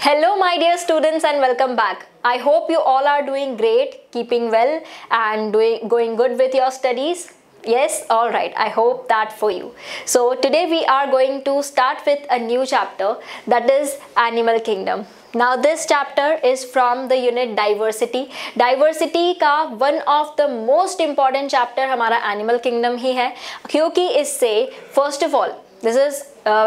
Hello my dear students and welcome back. I hope you all are doing great, keeping well and going good with your studies. Yes, all right. I hope that for you. So today we are going to start with a new chapter, that is Animal Kingdom. Now this chapter is from the unit Diversity. Diversity का one of the most important chapter हमारा Animal Kingdom ही है, क्योंकि इससे first of all, this is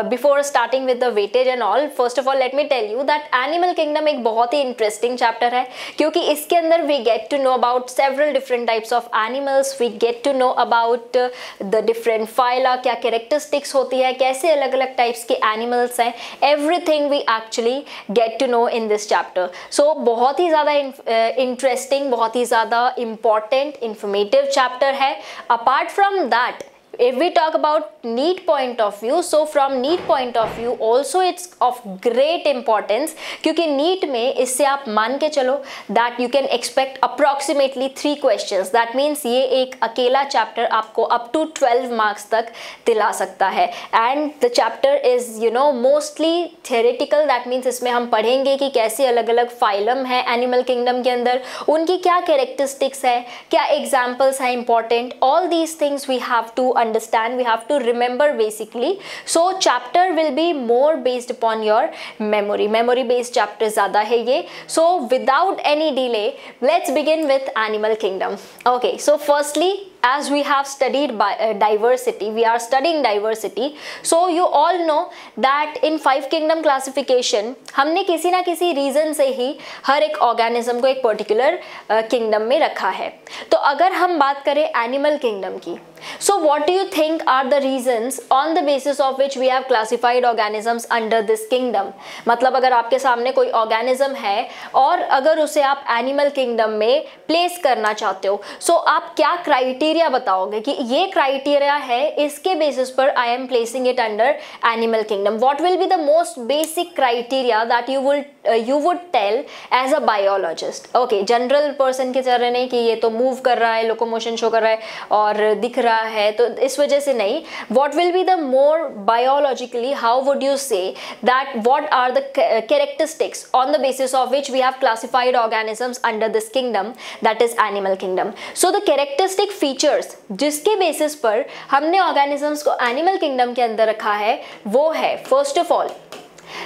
before starting with the weightage and all, first of all let me tell you that Animal Kingdom एक बहुत ही interesting chapter है, क्योंकि इसके अंदर we get to know about several different types of animals, we get to know about the different phyla, क्या characteristics होती है, कैसे अलग अलग types के animals हैं, everything we actually get to know in this chapter. So बहुत ही ज़्यादा interesting, बहुत ही ज़्यादा important, informative chapter है. Apart from that, if we talk about NEET point of view, so from NEET point of view also it's of great importance, क्योंकि NEET में इससे आप मान के चलो that you can expect approximately 3 questions. That means ये एक अकेला chapter आपको up to 12 marks तक दिला सकता है. And the chapter is mostly theoretical. That means इसमें हम पढ़ेंगे कि कैसे अलग अलग phylum है animal kingdom के अंदर, उनकी क्या characteristics है, क्या examples हैं important, all these things we have to understand, we have to remember basically. So chapter will be more based upon your memory based chapter ज़्यादा है ये. So without any delay, let's begin with Animal Kingdom. Okay, so firstly, as we have studied diversity, we are studying diversity. So you all know that in 5 kingdom classification हमने किसी ना किसी reason से ही हर एक organism को एक particular kingdom में रखा है. तो अगर हम बात करें animal kingdom की, so what do you think are the reasons on the basis of which we have classified organisms under this kingdom? मतलब अगर आपके सामने कोई organism है और अगर उसे आप animal kingdom में place करना चाहते हो, so आप क्या criteria बताओगे कि ये criteria है, इसके basis पर I am placing it under animal kingdom. What will be the most basic criteria that you would tell as a biologist? Okay, general person के तरह नहीं कि ये तो move कर रहा है, locomotion show कर रहा है और दिख रहा है, तो इस वजह से नहीं. What will be the more biologically, how would you say that what are the characteristics on the basis of which we have classified organisms under this kingdom, that is animal kingdom? So the characteristic features जिसके basis पर हमने organisms को animal kingdom के अंदर रखा है वो है, first of all,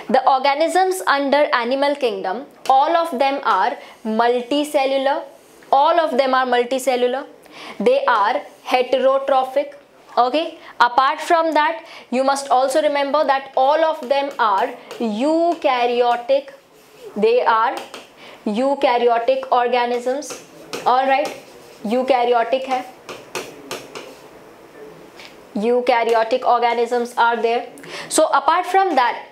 the organisms under animal kingdom, all of them are multicellular. All of them are multicellular. They are heterotrophic. Okay, apart from that, you must also remember that all of them are eukaryotic. They are eukaryotic organisms. All right, eukaryotic है. Eukaryotic organisms are there. So apart from that,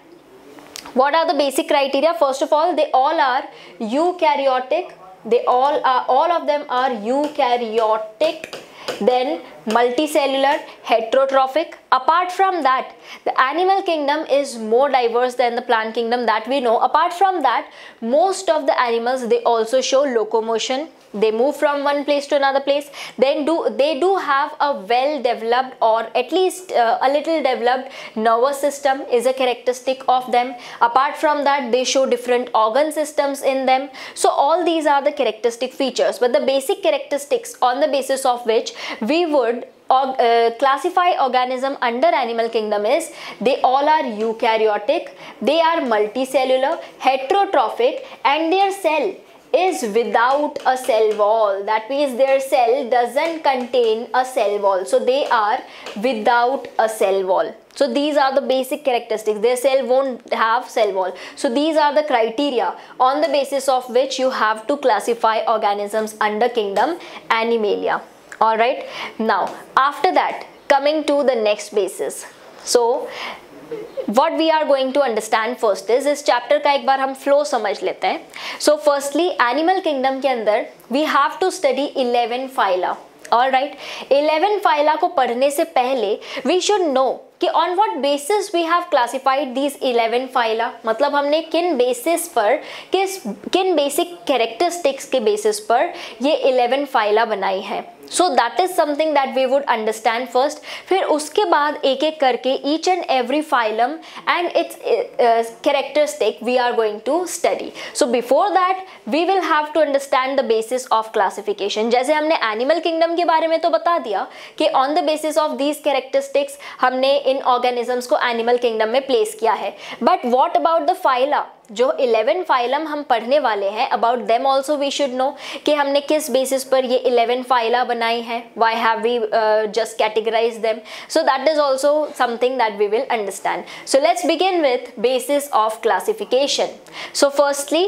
what are the basic criteria? First of all, they all are eukaryotic. All of them are eukaryotic, then multicellular, heterotrophic. Apart from that, the animal kingdom is more diverse than the plant kingdom that we know. Apart from that, most of the animals, they also show locomotion. They move from one place to another place. They do have a well developed or at least a little developed nervous system is a characteristic of them. Apart from that, they show different organ systems in them. So all these are the characteristic features, but the basic characteristics on the basis of which we would classify organism under animal kingdom is they all are eukaryotic, they are multicellular, heterotrophic, and their cell is without a cell wall. That means their cell doesn't contain a cell wall. So they are without a cell wall. So these are the basic characteristics. Their cell won't have cell wall. So these are the criteria on the basis of which you have to classify organisms under kingdom Animalia. Alright. Now after that, coming to the next basis. So what we are going to understand first is इस chapter का एक बार हम flow समझ लेते हैं. So firstly, animal kingdom के अंदर we have to study 11 phyla. Alright, 11 phyla को पढ़ने से पहले we should know कि on what basis we have classified these 11 phyla, मतलब हमने किन बेसिस पर, किन बेसिक कैरेक्टरिस्टिक्स के बेसिस पर ये 11 फाइला बनाई है. So that is something that we would understand first. फिर उसके बाद एक एक करके each and every phylum and its characteristic we are going to study. So before that we will have to understand the basis of classification. जैसे हमने animal kingdom के बारे में तो बता दिया कि on the basis of these characteristics हमने इन ऑर्गेनिजम्स को एनिमल किंगडम में प्लेस किया है. But what about the phyla, जो 11 फाइलम हम पढ़ने वाले हैं, about them also we should know कि हमने किस बेसिस पर ये 11 फाइला बनाई है, why have we just categorize them. So that is also something that we will understand. So let's begin with basis of classification. So firstly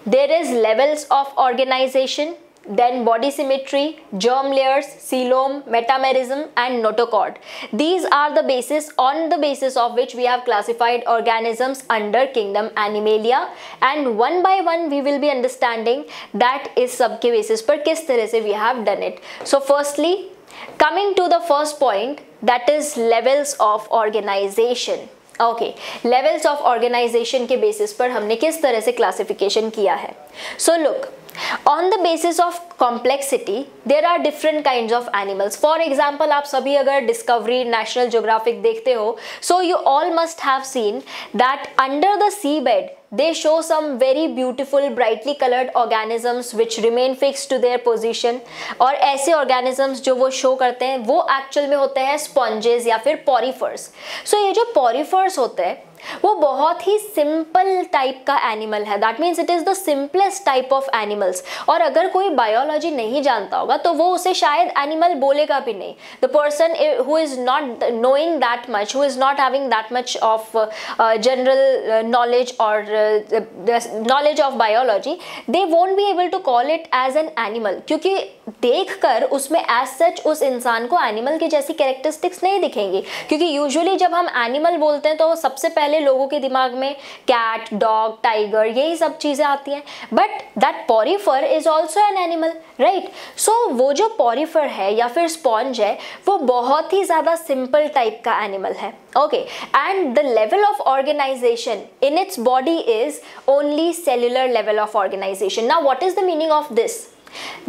there is levels of organization, then body symmetry, germ layers, coelom, metamerism and notochord. These are the basis, on the basis of which we have classified organisms under kingdom Animalia, and one by one we will be understanding that is सबके basis पर किस तरह से we have done it. So firstly, coming to the first point, that is levels of organization. Okay, levels of organization के basis पर हमने किस तरह से क्लासिफिकेशन किया है. So look, on the basis of complexity there are different kinds of animals. For example, आप सभी अगर डिस्कवरी, नेशनल ज्योग्राफिक देखते हो, so you all must have seen that under the seabed they show some very beautiful brightly colored organisms which remain fixed to their position. और ऐसे organisms जो वो show करते हैं वो एक्चुअल में होते हैं स्पॉन्जेस या फिर पॉरीफर्स. सो ये जो पॉरीफर्स होते हैं वो बहुत ही सिंपल टाइप का एनिमल है. That means it is the simplest type of animals. और अगर कोई बायोलॉजी नहीं जानता होगा तो वो उसे शायद एनिमल बोलेगा भी नहीं. The person who is not knowing that much, who is not having that much of general knowledge और knowledge of biology, they won't be able to call it as an animal, क्योंकि देखकर उसमें as such उस इंसान को animal की जैसी characteristics नहीं दिखेंगी. क्योंकि यूजुअली जब हम एनिमल बोलते हैं तो सबसे पहले लोगों के दिमाग में कैट, डॉग, टाइगर यही सब चीजें आती हैं. But that porifera is also an animal, right. So वो जो पॉरीफर है या फिर स्पॉन्ज है वो बहुत ही ज्यादा सिंपल टाइप का एनिमल है. Okay, and the level of organization in its body is only cellular level of organization. Now what is the meaning of this?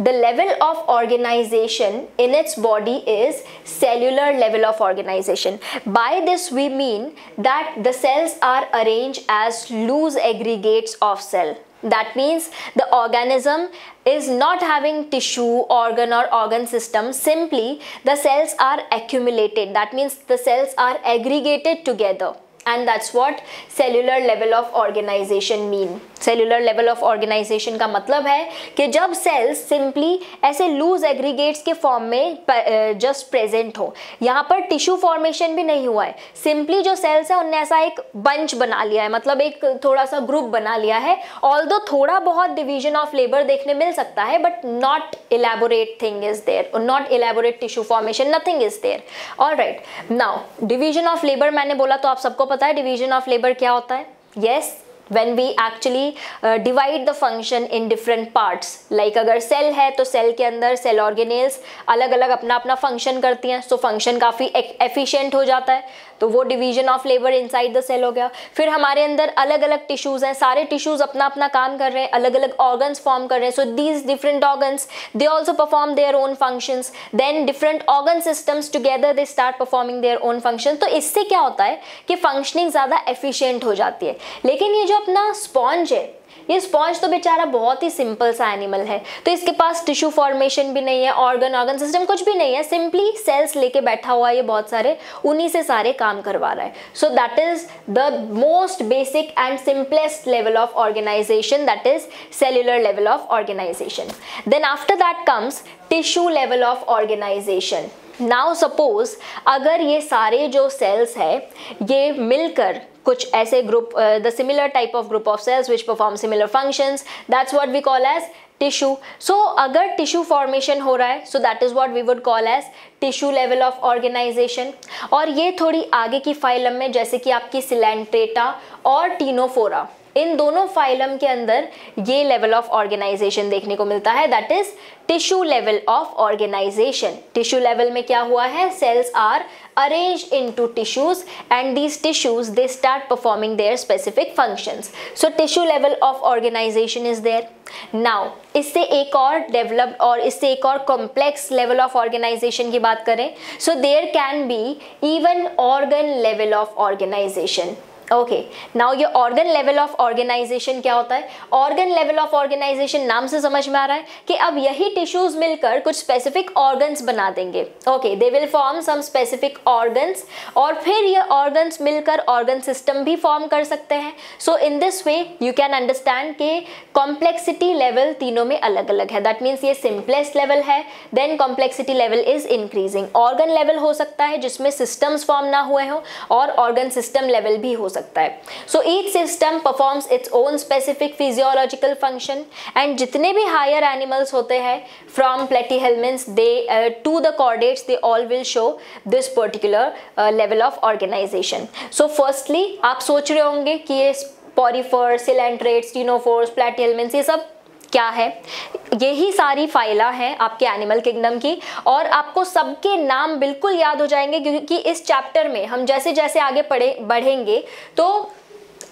The level of organization in its body is cellular level of organization. By this we mean that the cells are arranged as loose aggregates of cell. That means the organism is not having tissue, organ or organ system. Simply the cells are accumulated. That means the cells are aggregated together. And that's what cellular level of organization mean. Cellular level of organization का मतलब है कि जब cells simply ऐसे loose aggregates के form में just present हो. यहाँ पर टिश्यू फॉर्मेशन भी नहीं हुआ है. सिंपली जो सेल्स है उनने ऐसा एक बंच बना लिया है, मतलब एक थोड़ा सा ग्रुप बना लिया है. ऑल्दो थोड़ा बहुत डिवीजन ऑफ लेबर देखने मिल सकता है, but not elaborate thing is there, not elaborate tissue formation, nothing is there. Alright, now division of labour मैंने बोला तो आप सबको पता है डिवीजन ऑफ लेबर क्या होता है. Yes, when we actually divide the function in different parts, like अगर सेल है तो सेल के अंदर सेल ऑर्गेनेल्स अलग अलग अपना अपना फंक्शन करती हैं, सो फंक्शन काफ़ी एफिशिएंट हो जाता है, तो वो division of labour inside the cell हो गया. फिर हमारे अंदर अलग अलग टिश्यूज़ हैं, सारे टिश्यूज़ अपना अपना काम कर रहे हैं, अलग अलग ऑर्गन्स फॉर्म कर रहे हैं. So these different organs they also perform their own functions. Then different organ systems together they start performing their own function. तो इससे क्या होता है कि फंक्शनिंग ज़्यादा एफिशिएंट हो जाती है. लेकिन ये जो अपना स्पॉन्ज है, ये स्पॉन्ज तो बेचारा बहुत ही सिंपल सा एनिमल है, तो इसके पास टिश्यू फॉर्मेशन भी नहीं है, ऑर्गन सिस्टम कुछ भी नहीं है, सिंपली सेल्स लेके बैठा हुआ है ये बहुत सारे, उन्हीं से सारे काम करवा रहा है. So that is the most basic and simplest level of organization, that is cellular level of organization. Then after that comes tissue level of organization. Now suppose अगर ये सारे जो सेल्स है ये मिलकर कुछ ऐसे group, the similar type of group of cells which perform similar functions, that's what we call as tissue. So अगर टिश्यू फॉर्मेशन हो रहा है, so that is what we would call as tissue level of organisation. और ये थोड़ी आगे की phylum में, जैसे कि आपकी सिलेंट्रेटा और टीनोफोरा, इन दोनों फाइलम के अंदर ये लेवल ऑफ ऑर्गेनाइजेशन देखने को मिलता है, that is tissue level of organization. Tissue level में क्या हुआ है, cells are arranged into tissues and these tissues they start performing their specific functions. So tissue level of organization is there. Now इससे एक और डेवलप और इससे एक और कॉम्प्लेक्स लेवल ऑफ ऑर्गेनाइजेशन की बात करें, so there can be even organ level of organization. Okay, now ये ऑर्गन लेवल ऑफ ऑर्गेनाइजेशन क्या होता है? ऑर्गन लेवल ऑफ ऑर्गेनाइजेशन नाम से समझ में आ रहा है कि अब यही टिश्यूज मिलकर कुछ स्पेसिफिक ऑर्गन्स बना देंगे। Okay, they will form some specific organs और फिर ये ऑर्गन्स मिलकर ऑर्गन सिस्टम भी फॉर्म कर सकते हैं। So in this way you can understand कि कॉम्प्लेक्सिटी लेवल तीनों में अलग अलग है। दैट मीन्स ये सिंपलेस्ट लेवल है, then complexity level is increasing. Organ level हो सकता है जिसमें सिस्टम्स फॉर्म ना हुए हों और ऑर्गन सिस्टम लेवल भी हो सकता है। So each system performs its own specific physiological function and जितने भी हायर एनिमल्स होते हैं from Platyhelminthes they to the chordates they all will show this particular level of organisation. So firstly आप सोच रहे होंगे कि ये पोरिफर्स, सिलेंट्रेट्स, स्टीनोफोर्स, प्लेटीहेल्मिन्स ये सब क्या है? यही सारी फाइला हैं आपके एनिमल किंगडम की और आपको सबके नाम बिल्कुल याद हो जाएंगे क्योंकि इस चैप्टर में हम जैसे जैसे आगे बढ़ेंगे तो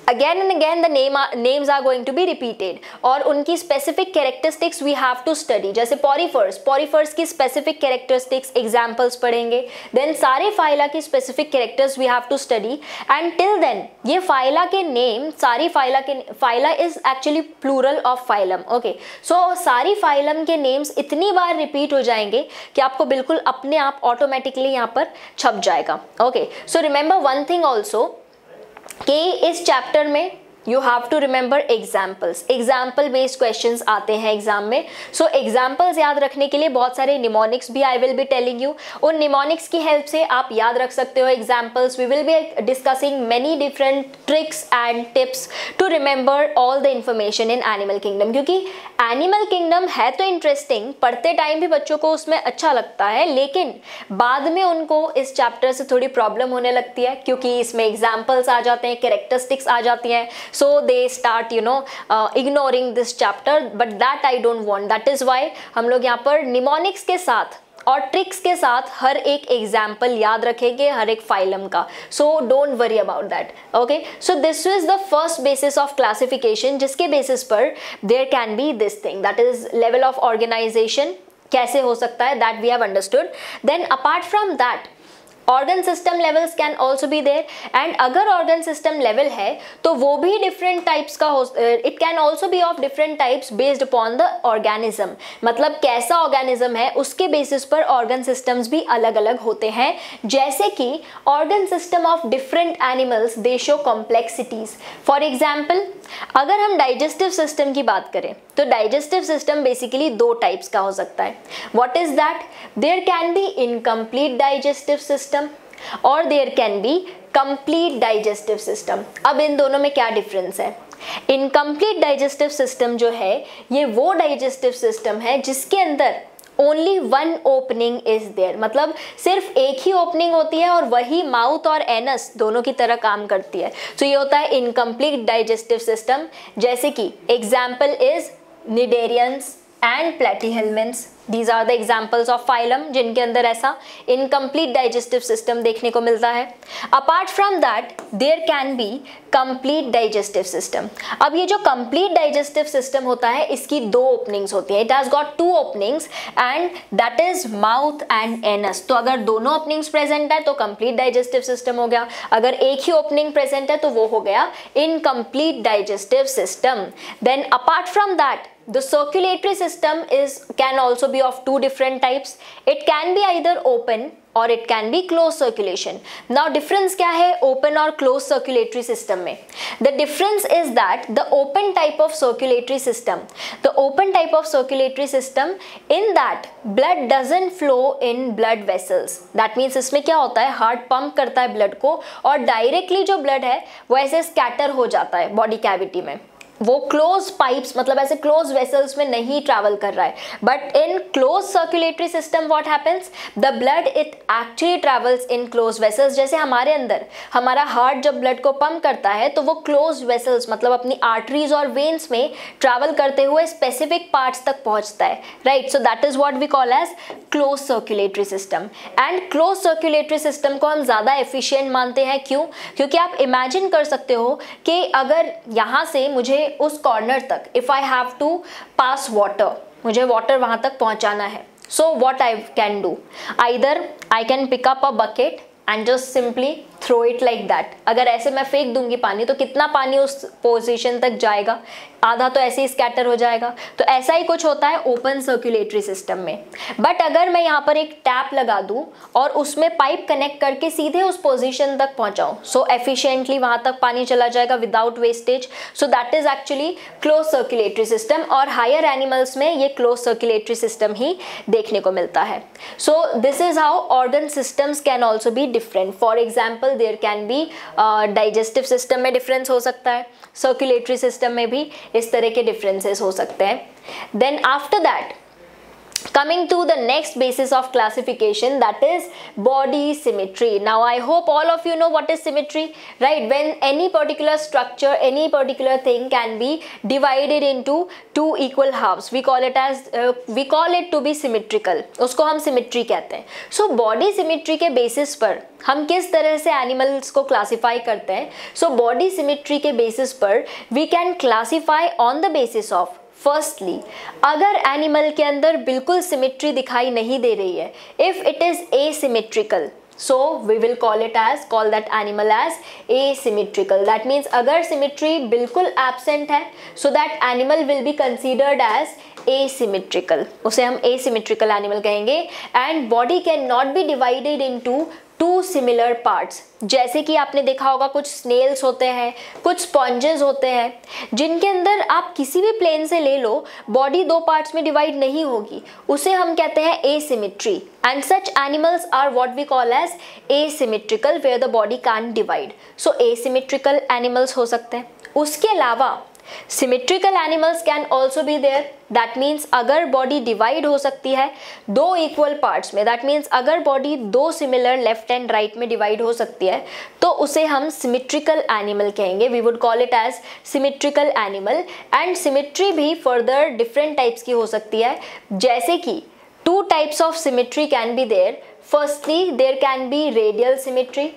again and again the names are going to be repeated और उनकी specific characteristics we have to study। जैसे पोरिफर्स की specific characteristics examples पढ़ेंगे, then सारे फाइला की specific characters we have to study and till then ये फाइला के name सारी phyla is actually plural of phylum। okay, so सारी फाइलम के names इतनी बार repeat हो जाएंगे कि आपको बिल्कुल अपने आप automatically यहाँ पर छप जाएगा। okay, so remember one thing also कि इस चैप्टर में you have to remember examples. Example based questions आते हैं एग्जाम में। सो एग्जाम्पल्स याद रखने के लिए बहुत सारे निमोनिक्स भी I will be telling you. उन निमोनिक्स की हेल्प से आप याद रख सकते हो examples. We will be discussing many different tricks and tips to remember all the information in animal kingdom, क्योंकि एनिमल किंगडम है तो इंटरेस्टिंग, पढ़ते टाइम भी बच्चों को उसमें अच्छा लगता है, लेकिन बाद में उनको इस चैप्टर से थोड़ी प्रॉब्लम होने लगती है क्योंकि इसमें एग्जाम्पल्स आ जाते हैं, कैरेक्टरिस्टिक्स आ जाती हैं। So they start ignoring this chapter, but that I don't want। that is why हम लोग यहाँ पर निमोनिक्स के साथ और ट्रिक्स के साथ हर एक एग्जाम्पल याद रखेंगे हर एक फाइलम का। So don't worry about that. Okay, so this is the first basis of classification जिसके बेसिस पर there can be this thing, that is level of organization कैसे हो सकता है, that we have understood. Then apart from that organ system levels can also be there and अगर organ system level है तो वो भी डिफरेंट टाइप्स का हो, it can also be of different types based upon the organism. मतलब कैसा organism है उसके बेसिस पर ऑर्गन सिस्टम्स भी अलग अलग होते हैं। जैसे कि organ system of different animals they show complexities. For example अगर हम डाइजेस्टिव सिस्टम की बात करें तो डाइजेस्टिव सिस्टम बेसिकली दो टाइप्स का हो सकता है। What is that? There can be incomplete digestive system और there can be complete digestive system. अब इन दोनों में क्या डिफरेंस है? इनकम्प्लीट डाइजेस्टिव सिस्टम जो है ये वो डाइजेस्टिव सिस्टम है जिसके अंदर only one opening is there, मतलब सिर्फ एक ही ओपनिंग होती है और वही माउथ और एनस दोनों की तरह काम करती है। तो ये होता है इनकम्प्लीट डाइजेस्टिव सिस्टम। जैसे कि example is cnidarians and Platyhelminthes, these are the examples of phylum जिनके अंदर ऐसा इनकम्प्लीट डाइजेस्टिव सिस्टम देखने को मिलता है। Apart from that there can be complete digestive system. अब ये जो कंप्लीट डाइजेस्टिव सिस्टम होता है इसकी दो ओपनिंग्स होती है। It has got two openings and that is mouth and anus. तो अगर दोनों ओपनिंग्स प्रेजेंट है तो कंप्लीट डाइजेस्टिव सिस्टम हो गया, अगर एक ही ओपनिंग प्रेजेंट है तो वो हो गया incomplete digestive system. Then apart from that the circulatory system can also be of two different types. It can be either open or it can be closed circulation. Now difference क्या है open और closed circulatory system में? The difference is that the open type of circulatory system in that blood doesn't flow in blood vessels. That means इसमें क्या होता है, heart pump करता है ब्लड को और डायरेक्टली जो ब्लड है वो ऐसे स्कैटर हो जाता है बॉडी कैविटी में। वो क्लोज पाइप्स मतलब ऐसे क्लोज वेसल्स में नहीं ट्रैवल कर रहा है, but in close circulatory system what happens, the blood it actually travels in close vessels. जैसे हमारे अंदर हमारा हार्ट जब ब्लड को पंप करता है तो वो क्लोज वेसल्स मतलब अपनी आर्टरीज और वेन्स में ट्रैवल करते हुए स्पेसिफिक पार्ट्स तक पहुंचता है, right. So that is what we call as close circulatory system. And close circulatory system को हम ज़्यादा एफिशिएंट मानते हैं, क्यों? क्योंकि आप इमेजिन कर सकते हो कि अगर यहाँ से मुझे उस कॉर्नर तक if I have to pass water, मुझे वाटर वहाँ तक पहुँचाना है, so what I can do, either I can pick up a bucket and just simply throw it like that. अगर ऐसे मैं फेंक दूंगी पानी तो कितना पानी उस पोजीशन तक जाएगा, आधा तो ऐसे ही स्कैटर हो जाएगा। तो ऐसा ही कुछ होता है ओपन सर्कुलेटरी सिस्टम में। बट अगर मैं यहाँ पर एक टैप लगा दूँ और उसमें पाइप कनेक्ट करके सीधे उस पोजीशन तक पहुँचाऊँ, सो एफिशिएंटली वहाँ तक पानी चला जाएगा without wastage. So that is actually close circulatory system, और हायर एनिमल्स में ये क्लोज सर्कुलेटरी सिस्टम ही देखने को मिलता है। So this is how organ systems can also be different. For example there can be digestive system में difference हो सकता है, सर्कुलेटरी सिस्टम में भी इस तरह के डिफरेंसेस हो सकते हैं। Then after that coming to the next basis of classification, that is body symmetry. Now I hope all of you know what is symmetry, right? When any particular structure, any particular thing can be divided into two equal halves, we call it to be symmetrical, उसको हम symmetry कहते हैं। So body symmetry के basis पर हम किस तरह से animals को classify करते हैं? So body symmetry के basis पर we can classify on the basis of firstly, अगर एनिमल के अंदर बिल्कुल सिमेट्री दिखाई नहीं दे रही है, if it is asymmetrical, so we will call that animal as asymmetrical. That means अगर सिमेट्री बिल्कुल एब्सेंट है, so that animal will be considered as asymmetrical, उसे हम asymmetrical animal कहेंगे। and body can not be divided into two similar parts. जैसे कि आपने देखा होगा कुछ स्नेल्स होते हैं, कुछ स्पॉन्जेस होते हैं, जिनके अंदर आप किसी भी प्लेन से ले लो बॉडी दो पार्ट्स में डिवाइड नहीं होगी, उसे हम कहते हैं asymmetry. And such animals are what we call as asymmetrical, where the body can divide. So asymmetrical animals हो सकते हैं। उसके अलावा symmetrical animals can also be there. That means अगर बॉडी डिवाइड हो सकती है दो इक्वल पार्ट्स में, दैट मीन्स अगर बॉडी दो सिमिलर लेफ्ट एंड राइट में डिवाइड हो सकती है तो उसे हम सिमेट्रिकल एनिमल कहेंगे। We would call it as symmetrical animal. And symmetry भी फर्दर डिफरेंट टाइप्स की हो सकती है, जैसे कि two types of symmetry can be there. Firstly there can be radial symmetry,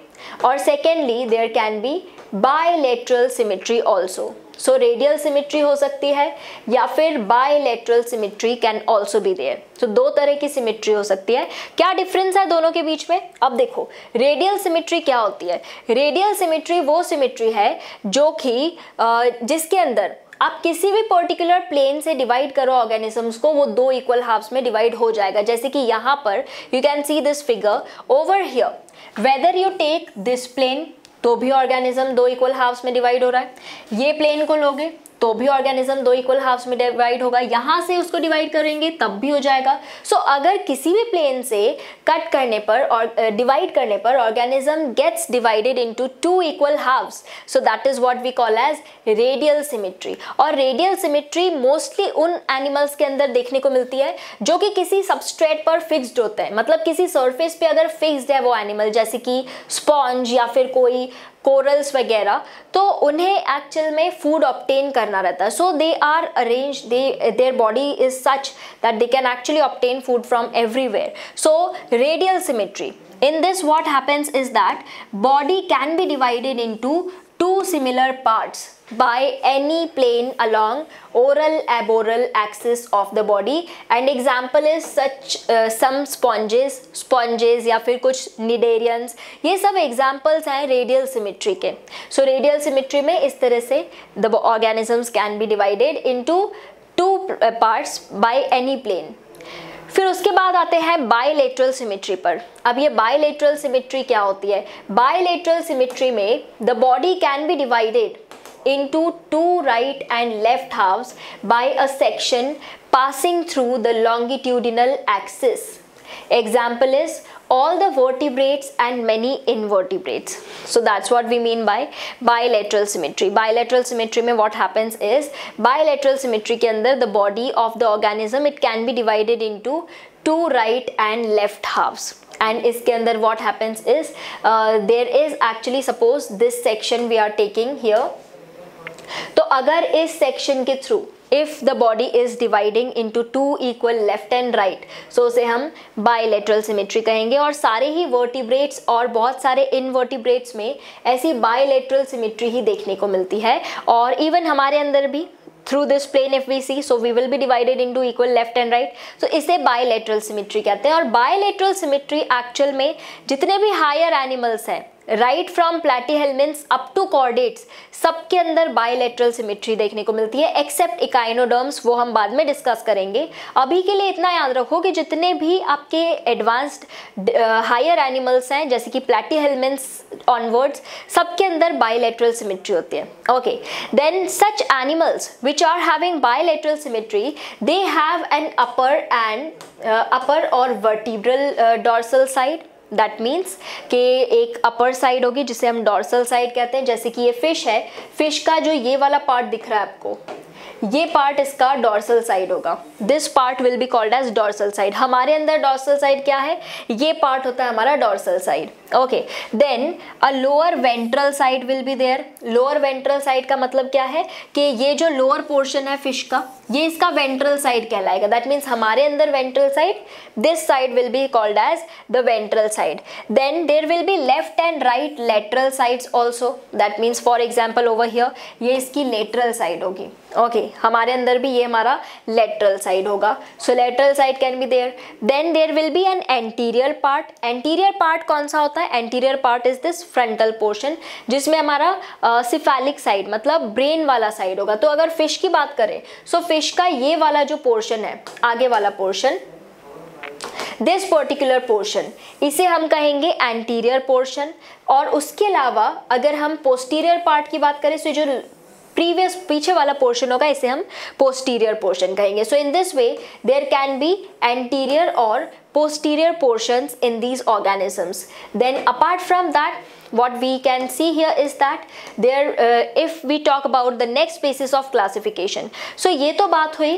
और secondly there can be bilateral symmetry also. So radial symmetry हो सकती है या फिर bilateral symmetry can also be there. तो दो तरह की सिमेट्री हो सकती है। क्या डिफरेंस है दोनों के बीच में? अब देखो, रेडियल सिमेट्री क्या होती है? रेडियल सिमेट्री वो सिमेट्री है जो कि जिसके अंदर आप किसी भी पर्टिकुलर प्लेन से डिवाइड करो ऑर्गेनिजम्स को, वो दो इक्वल हाफ्स में डिवाइड हो जाएगा। जैसे कि यहाँ पर you can see this figure over here, whether you take this plane तो भी ऑर्गेनिज्म दो इक्वल हाफ्स में डिवाइड हो रहा है, ये प्लेन को लोगे तो भी ऑर्गेनिज्म दो इक्वल हाफ्स में डिवाइड होगा, यहाँ से उसको डिवाइड करेंगे तब भी हो जाएगा। सो अगर किसी भी प्लेन से कट करने पर और डिवाइड करने पर organism gets divided into two equal halves, so that is what we call as radial symmetry. और रेडियल सिमेट्री मोस्टली उन एनिमल्स के अंदर देखने को मिलती है जो कि किसी सबस्ट्रेट पर फिक्स्ड होते हैं, मतलब किसी सरफेस पे अगर फिक्स्ड है वो एनिमल, जैसे कि स्पॉन्ज या फिर कोई कोरल्स वगैरह, तो उन्हें एक्चुअल में फूड ऑब्टेन करना रहता है। So they are arrange, their body is such that they can actually obtain food from everywhere. So radial symmetry, in this what happens is that body can be divided into two similar parts by any plane along oral aboral axis of the body, and example is such some sponges या फिर कुछ nidarians, ये सब examples हैं radial symmetry के। So radial symmetry में इस तरह से the organisms can be divided into two parts by any plane। फिर उसके बाद आते हैं बायलैटरल सिमेट्री पर। अब ये बायलैटरल सिमेट्री क्या होती है? बायलैटरल सिमेट्री में the body can be divided into two right and left halves by a section passing through the longitudinal axis Example is all the vertebrates and many invertebrates. So that's what we mean by bilateral symmetry. Bilateral symmetry में what happens is, bilateral symmetry के अंदर the body of the organism it can be divided into two right and left halves. And इसके अंदर what happens is there is actually, suppose this section we are taking here. तो अगर इस section के through if the body is dividing into two equal left and right, so उसे हम bilateral symmetry कहेंगे. और सारे ही vertebrates और बहुत सारे invertebrates में ऐसी bilateral symmetry ही देखने को मिलती है. और even हमारे अंदर भी through this plane if we see, so we will be divided into equal left and right. So इसे bilateral symmetry कहते हैं. और bilateral symmetry actual में जितने भी higher animals हैं, right from Platyhelminthes up to chordates, सबके अंदर बायलैटरल सिमेट्री देखने को मिलती है, एक्सेप्ट इकाइनोडर्म्स, वो हम बाद में डिस्कस करेंगे. अभी के लिए इतना याद रखो कि जितने भी आपके एडवांस्ड हायर एनिमल्स हैं जैसे कि प्लैटीहेल्मिन्स ऑनवर्ड्स, सबके अंदर बायलैटरल सिमेट्री होती है. Okay, then such animals which are having bilateral symmetry, they have an upper और vertebral dorsal side. That means कि एक अपर साइड होगी जिसे हम डॉर्सल साइड कहते हैं. जैसे कि ये फिश है, फिश का जो ये वाला पार्ट दिख रहा है आपको, ये पार्ट इसका डॉर्सल साइड होगा. This part will be called as dorsal side. हमारे अंदर डॉर्सल साइड क्या है, ये पार्ट होता है हमारा dorsal side. Okay, then a lower ventral side will be there. Lower ventral side का मतलब क्या है कि ये जो लोअर पोर्शन है फिश का, ये इसका वेंट्रल साइड कहलाएगा. दैट मीन्स हमारे अंदर ventral side, this side will be called as the ventral side. Then there will be left and right lateral sides also. That means for example over here ये इसकी lateral side होगी. Okay, हमारे अंदर भी ये हमारा लेटरल साइड होगा. So lateral side can be there. Then there will be an anterior part. Anterior part कौन सा होता है, anterior part is this frontal portion, जिसमें हमारा सिफेलिक साइड मतलब ब्रेन वाला साइड होगा. तो अगर फिश की बात करें, सो फिश का ये वाला जो पोर्शन है, आगे वाला पोर्शन, दिस पर्टिकुलर पोर्शन, इसे हम कहेंगे एंटीरियर पोर्शन. और उसके अलावा अगर हम पोस्टीरियर पार्ट की बात करें, सो जो प्रीवियस पीछे वाला पोर्शन होगा, इसे हम पोस्टीरियर पोर्शन कहेंगे. So in this way there can be anterior और posterior portions in these organisms. Then apart from that, what we can see here is that there if we talk about the next basis of classification, so ये तो बात हुई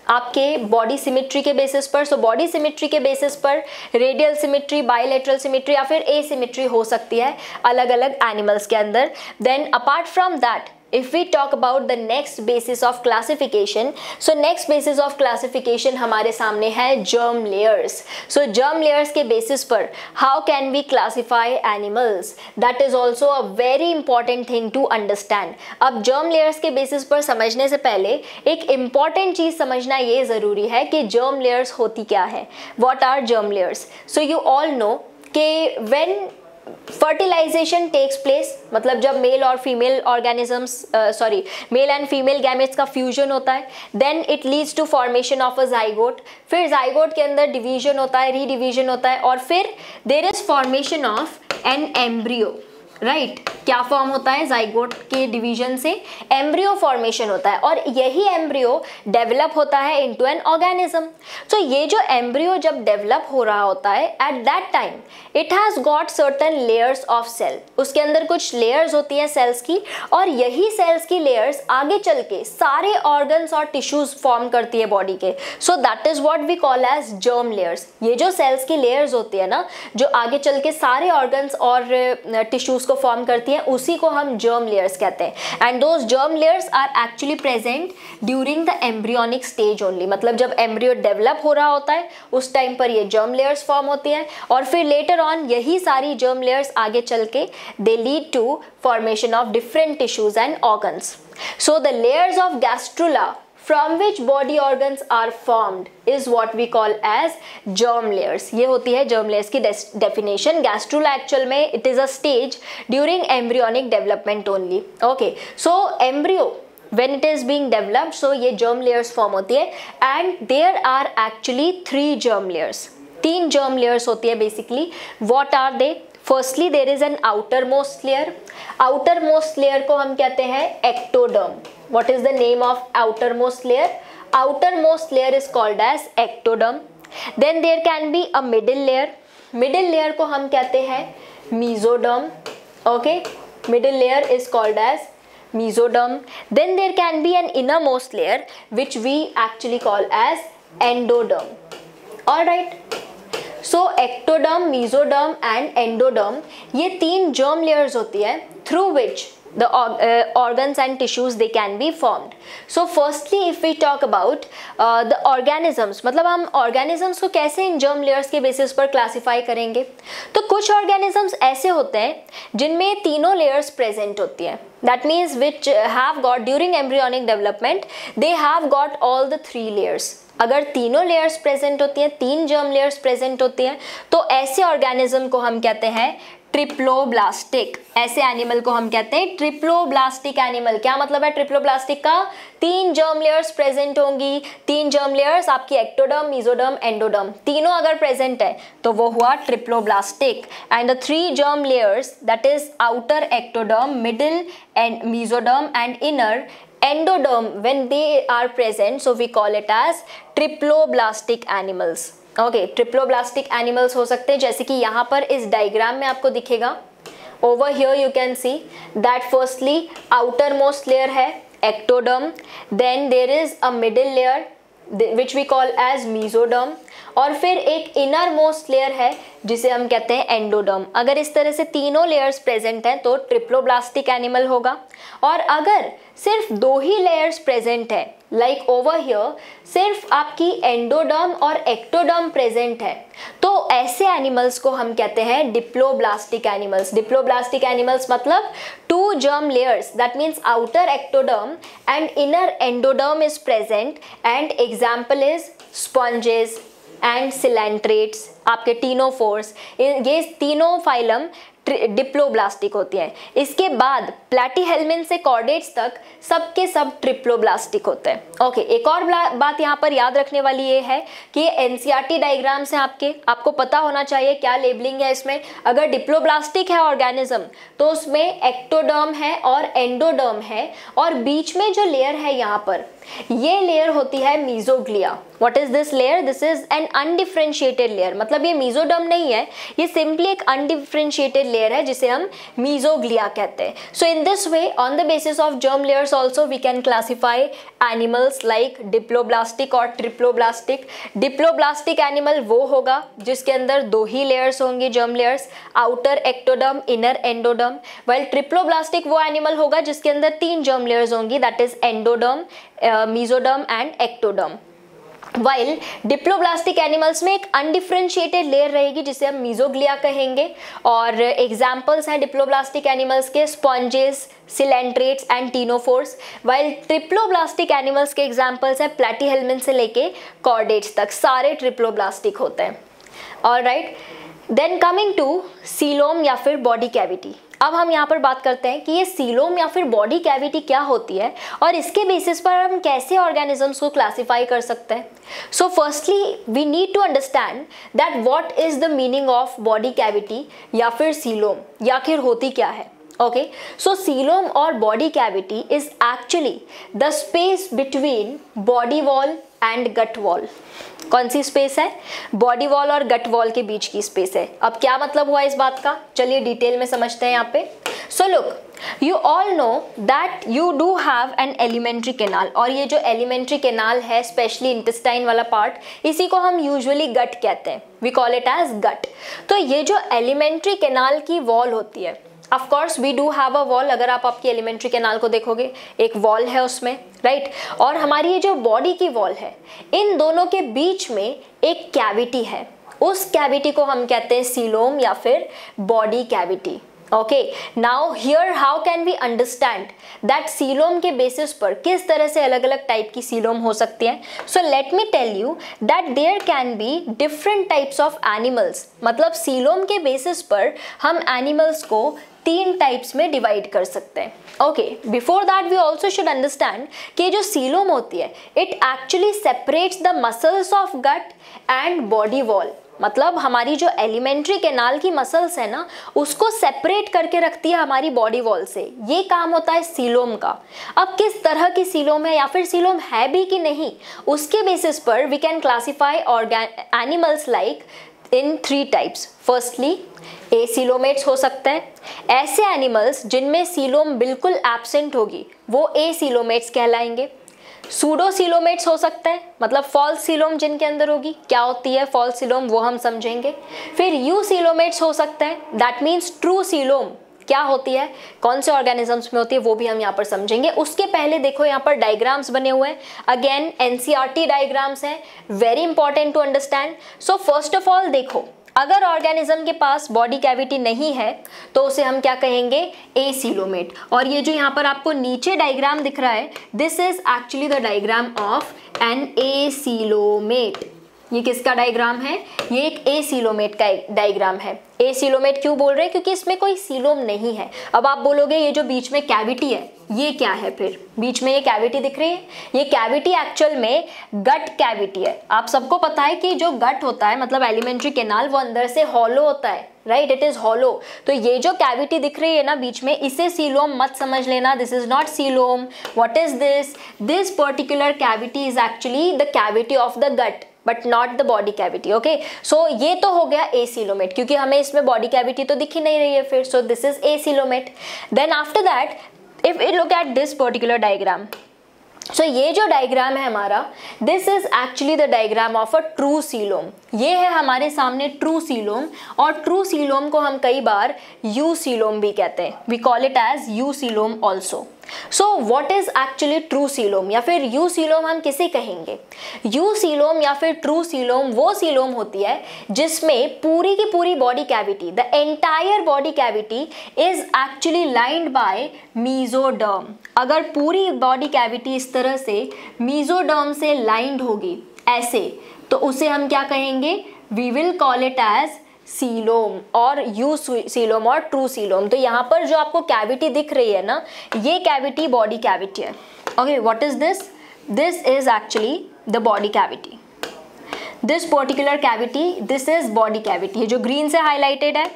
आपके body symmetry के basis पर. So body symmetry के basis पर radial symmetry, bilateral symmetry या फिर एसिमेट्री हो सकती है अलग अलग एनिमल्स के अंदर. Then apart from that, if we talk about the next basis of classification, so next basis of classification हमारे सामने है germ layers. So germ layers के basis पर how can we classify animals, that is also a very important thing to understand. अब germ layers के basis पर समझने से पहले एक important चीज़ समझना ये ज़रूरी है कि germ layers होती क्या है. What are germ layers? So you all know कि when फर्टिलाइजेशन टेक्स प्लेस, मतलब जब मेल और female organisms male and female gametes का फ्यूजन होता है, then it leads to formation of a zygote. फिर जाइगोट के अंदर डिवीजन होता है, रीडिवीजन होता है, और फिर there is formation of an embryo. Right, क्या फॉर्म होता है, जाइगोट के डिवीजन से एम्ब्रियो फॉर्मेशन होता है, और यही एम्ब्रियो डेवलप होता है इनटू एन ऑर्गेनिज्म. तो ये जो एम्ब्रियो जब डेवलप हो रहा होता है, at that time it has got certain layers of cell. उसके अंदर कुछ लेयर्स होती हैं सेल्स की, और यही सेल्स की लेयर्स आगे चल के सारे ऑर्गन्स और टिश्यूज फॉर्म करती है बॉडी के. So that is what we call as germ layers. ये जो सेल्स की लेयर्स होती है ना, जो आगे चल के सारे ऑर्गन्स और टिश्यूज को फॉर्म करती हैं, उसी को हम जर्म लेयर्स कहते हैं. And those germ layers are actually present during the embryonic stage only. मतलब जब एम्ब्रियो डेवलप हो रहा होता है उस टाइम पर ये जर्म लेयर्स फॉर्म होती हैं, और फिर लेटर ऑन यही सारी जर्म लेयर्स आगे चल के they lead to formation of different tissues and organs. So the layers of gastrula from which body organs are formed is what we call as germ layers. ये होती है germ layers की definition. Gastrula actual में it is a stage during embryonic development only. Okay, so embryo when it is being developed, so ये germ layers form होती है, and there are actually 3 germ layers. 3 germ layers होती है basically. What are they? Firstly, there is an outermost layer. Outermost layer को हम कहते हैं ectoderm. What is the name of outermost layer? Outermost layer is called as ectoderm. Then there can be a middle layer, middle layer को हम कहते हैं mesoderm, okay, middle layer is called as mesoderm. Then there can be an innermost layer which we actually call as endoderm. Alright, so ectoderm, mesoderm and endoderm ये 3 germ layers होती है through which the organs and tissues they can be formed. So firstly if we talk about the organisms, मतलब हम organisms को कैसे इन germ layers के basis पर classify करेंगे, तो कुछ organisms ऐसे होते हैं जिनमें तीनों layers present होती हैं, that means which have got during embryonic development they have got all the 3 layers. अगर तीनों लेयर्स प्रेजेंट होती हैं, 3 जर्म लेयर्स प्रेजेंट होती हैं, तो ऐसे ऑर्गेनिज्म को हम कहते हैं ट्रिप्लोब्लास्टिक. ऐसे एनिमल को हम कहते हैं ट्रिप्लोब्लास्टिक एनिमल. क्या मतलब है ट्रिप्लोब्लास्टिक का? 3 जर्म लेयर्स प्रेजेंट होंगी. 3 जर्म लेयर्स आपकी एक्टोडर्म, मेसोडर्म, एंडोडर्म, तीनों अगर प्रेजेंट है तो वो हुआ triploblastic. And the 3 germ layers that is outer ectoderm, middle and mesoderm and inner endoderm, when they are present, so we call it as triploblastic animals. Okay, triploblastic animals हो सकते हैं जैसे कि यहाँ पर इस डायग्राम में आपको दिखेगा. Over here you can see that firstly outermost layer है ectoderm, then there is a middle layer which we call as mesoderm, और फिर एक इनर मोस्ट लेयर है जिसे हम कहते हैं एंडोडर्म. अगर इस तरह से तीनों लेयर्स प्रेजेंट हैं तो ट्रिप्लोब्लास्टिक एनिमल होगा. और अगर सिर्फ 2 ही लेयर्स प्रेजेंट है, लाइक ओवर हियर सिर्फ आपकी एंडोडर्म और एक्टोडर्म प्रेजेंट है, तो ऐसे एनिमल्स को हम कहते हैं डिप्लोब्लास्टिक एनिमल्स. डिप्लोब्लास्टिक एनिमल्स मतलब 2 germ layers, that means outer ectoderm and inner endoderm is present, and example is sponges and coelentrates, आपके टीनोफोर्स, ये तीनों फाइलम डिप्लोब्लास्टिक होती हैं. इसके बाद प्लैटीहेल्मिन से कॉर्डेट्स तक सबके सब ट्रिप्लोब्लास्टिक होते हैं. ओके, एक और बात यहाँ पर याद रखने वाली ये है कि ये एनसीईआरटी डायग्राम्स हैं आपको पता होना चाहिए क्या लेबलिंग है इसमें. अगर डिप्लोब्लास्टिक है ऑर्गेनिज्म तो उसमें एक्टोडर्म है और एंडोडर्म है, और बीच में जो लेयर है यहाँ पर ये लेयर होती है mesoglea. What is this layer? This is an undifferentiated layer. मतलब ये मीजोडर्म नहीं है, ये सिंपली एक अनडिफरेंशिएटेड लेयर है जिसे हम मीजोग्लिया कहते हैं. So in this way on the basis of germ layers also we can classify animals like diploblastic और ट्रिप्लोब्लास्टिक. डिप्लोब्लास्टिक एनिमल वो होगा जिसके अंदर 2 ही लेयर्स होंगी germ layers, outer ectoderm, inner endoderm. While triploblastic वो एनिमल होगा जिसके अंदर 3 जर्म लेयर्स होंगी, that is endoderm, mesoderm and ectoderm. While diploblastic animals में एक अनडिफरेंशिएटेड लेयर रहेगी जिसे हम मीजोग्लिया कहेंगे. और एग्जाम्पल्स हैं डिप्लोब्लास्टिक एनिमल्स के sponges, coelenterates and ctenophores. While triploblastic animals के एग्जाम्पल्स हैं प्लैटीहेल्मिन से लेके कॉर्डेट्स तक, सारे ट्रिप्लोब्लास्टिक होते हैं. Alright, then coming to coelom या फिर बॉडी कैविटी. अब हम यहाँ पर बात करते हैं कि ये सीलोम या फिर बॉडी कैविटी क्या होती है और इसके बेसिस पर हम कैसे ऑर्गेनिजम्स को क्लासिफाई कर सकते हैं. So firstly we need to understand that what is the meaning of body cavity या फिर सीलोम, या आखिर होती क्या है. ओके, सो सीलोम और body cavity is actually the space between body wall and gut wall. कौन सी स्पेस है? बॉडी वॉल और गट वॉल के बीच की स्पेस है. अब क्या मतलब हुआ इस बात का, चलिए डिटेल में समझते हैं यहाँ पे. So look, you all know that you do have an alimentary canal, और ये जो एलिमेंट्री कैनाल है स्पेशली इंटेस्टाइन वाला पार्ट, इसी को हम यूजुअली गट कहते हैं, we call it as gut. तो ये जो एलिमेंट्री कैनाल की वॉल होती है, of course we do have a wall. अगर आप आपकी एलिमेंट्री कैनाल को देखोगे एक वॉल है उसमें, राइट. और हमारी ये जो बॉडी की वॉल है, इन दोनों के बीच में एक कैविटी है, उस कैविटी को हम कहते हैं सीलोम या फिर body cavity. Okay, now here how can we understand that coelom के बेसिस पर किस तरह से अलग अलग टाइप की सीलोम हो सकती है. So let me tell you that there can be different types of animals. मतलब सीलोम के बेसिस पर हम एनिमल्स को 3 टाइप्स में डिवाइड कर सकते हैं. Okay, before that we also should understand कि जो सीलोम होती है it actually separates the muscles of gut and body wall. मतलब हमारी जो एलिमेंट्री कैनाल की मसल्स है ना, उसको सेपरेट करके रखती है हमारी बॉडी वॉल से। ये काम होता है सीलोम का। अब किस तरह की सीलोम है या फिर सीलोम है भी कि नहीं, उसके बेसिस पर we can classify animals like in 3 types. Firstly acoelomates हो सकते हैं, ऐसे एनिमल्स जिनमें सीलोम बिल्कुल एब्सेंट होगी वो एसीलोमेट्स कहलाएंगे। सूडोसीलोमेट्स हो सकते हैं, मतलब फॉल्स सीलोम जिनके अंदर होगी। क्या होती है फॉल्स सीलोम वो हम समझेंगे। फिर यूसीलोमेट्स हो सकते हैं, दैट मीन्स ट्रू सीलोम क्या होती है, कौन से ऑर्गेनिजम्स में होती है, वो भी हम यहाँ पर समझेंगे। उसके पहले देखो यहाँ पर डायग्राम्स बने हुए हैं, अगेन एनसीईआरटी डायग्राम्स हैं, very important to understand. So first of all देखो, अगर ऑर्गेनिज्म के पास बॉडी कैविटी नहीं है तो उसे हम क्या कहेंगे, एसीलोमेट। और ये जो यहाँ पर आपको नीचे डायग्राम दिख रहा है, this is actually the diagram of an acoelomate. ये किसका डायग्राम है, ये एक एसीलोमेट का डायग्राम है। एसीलोमेट क्यों बोल रहे हैं, क्योंकि इसमें कोई सीलोम नहीं है। अब आप बोलोगे ये जो बीच में कैविटी है ये क्या है, फिर बीच में ये कैविटी दिख रही है, ये कैविटी एक्चुअल में गट कैविटी है। आप सबको पता है कि जो गट होता है मतलब एलिमेंट्री कैनाल, वो अंदर से हॉलो होता है, राइट, इट इज हॉलो। तो ये जो कैविटी दिख रही है ना बीच में, इसे सीलोम मत समझ लेना, this is not coelom. What is this particular cavity is actually the cavity of the gut but not the body cavity. Okay, so ये तो हो गया एसीलोमेट, क्योंकि हमें इसमें बॉडी कैविटी तो दिख ही नहीं रही है फिर, so this is acoelomate. Then after that if we look at this particular diagram, so ये जो डायग्राम है हमारा, this is actually the diagram of a true coelom. ये है हमारे सामने ट्रू सीलोम, और ट्रू सीलोम को हम कई बार यू सीलोम भी कहते हैं, we call it as eucoelom also. So what is actually true coelom या फिर यू सीलोम हम किसे कहेंगे? यू सीलोम या फिर ट्रू सीलोम वो सीलोम होती है जिसमें पूरी की पूरी body cavity, the entire body cavity is actually lined by mesoderm. अगर पूरी बॉडी कैविटी इस तरह से मेसोडर्म से लाइंड होगी ऐसे, तो उसे हम क्या कहेंगे? We will call it as coelom और यू सीलोम और ट्रू सीलोम। तो यहाँ पर जो आपको कैविटी दिख रही है ना, ये कैविटी बॉडी कैविटी है। Okay, what is this? This is actually the body cavity. This particular cavity, this is body cavity. ये जो ग्रीन से हाईलाइटेड है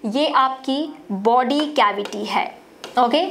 ये आपकी बॉडी कैविटी है। Okay,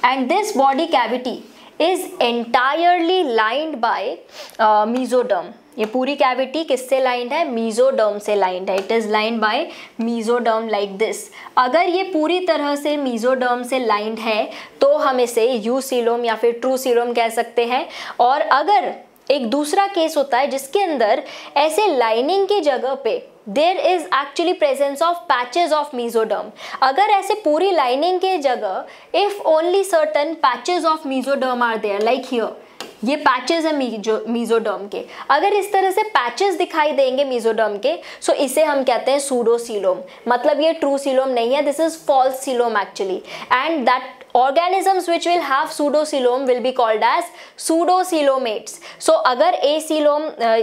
and this body cavity is entirely lined by mesoderm. ये पूरी cavity किससे लाइंड है? मेसोडर्म से लाइंड है। It is lined by mesoderm like this. अगर ये पूरी तरह से मेसोडर्म से लाइंड है तो हम इसे यू सीलोम या फिर ट्रू सीलोम कह सकते हैं। और अगर एक दूसरा केस होता है जिसके अंदर ऐसे लाइनिंग की जगह पे there is actually presence of patches of mesoderm. अगर ऐसे पूरी लाइनिंग के जगह if only certain patches of mesoderm are there, like here, ये पैचेस है मेसोडर्म के, अगर इस तरह से पैचेस दिखाई देंगे मेसोडर्म के, सो इसे हम कहते हैं सूडोसीलोम। मतलब ये ट्रू सीलोम नहीं है, this is false coelom actually. And that organisms which will have pseudocoelom will be called as pseudocoelomates. So अगर